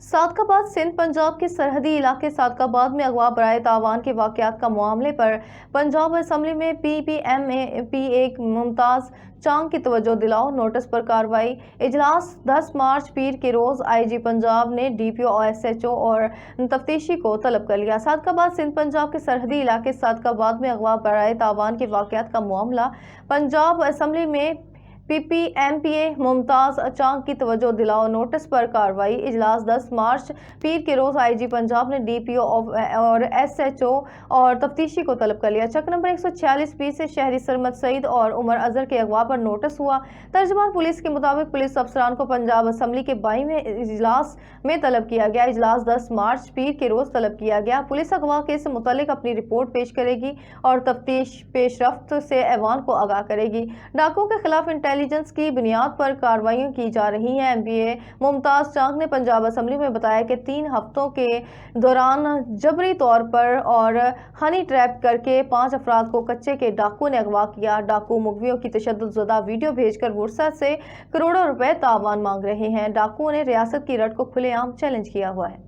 सादकाबाद सिंध पंजाब के सरहदी इलाके सादकाबाद में अगवा बराए तावान के वाकयात का मामले पर पंजाब असम्बली में PPM-P एक मुमताज चांग की तवज्जो दिलाओ नोटिस पर कार्रवाई। इजलास 10 मार्च पीर के रोज IG पंजाब ने DPO SHO और तफ्तीशी को तलब कर लिया। सादकाबाद सिंध पंजाब के सरहदी इलाके सादकाबाद में अगवा बराए तावान के वाकयात का मामला पंजाब असम्बली में PPM-PA मुमताज चांग की तवज्जो दिलाओ नोटिस पर कार्रवाई। इजलास 10 मार्च पीर के रोज IG पंजाब ने DPO और SHO और तफ्तीशी को तलब कर लिया। चक नंबर 146B से शहरी सरमद सईद और उमर अजहर के अगवा पर नोटिस हुआ। तर्जुमान पुलिस के मुताबिक पुलिस अफसरान को पंजाब असम्बली के 22वें इजलास में तलब किया गया। इजलास 10 मार्च पीर के रोज तलब किया गया। पुलिस अगवा केस से मुतल्लिक अपनी रिपोर्ट पेश करेगी और तफ्तीश पेशरफ्त से ऐवान को आगाह करेगी। डाकुओं के खिलाफ इंटेलिजेंस की बुनियाद पर कार्रवाइयां की जा रही हैं। MPA मुमताज चांग ने पंजाब असम्बली में बताया कि 3 हफ्तों के दौरान जबरी तौर पर और हनी ट्रैप करके 5 अफराद को कच्चे के डाकुओं ने अगवा किया। डाकू मुगवियों की तशद्दुद वीडियो भेजकर वुरसा से करोड़ों रुपए तावान मांग रहे हैं। डाकुओं ने रियासत की रट को खुलेआम चैलेंज किया हुआ है।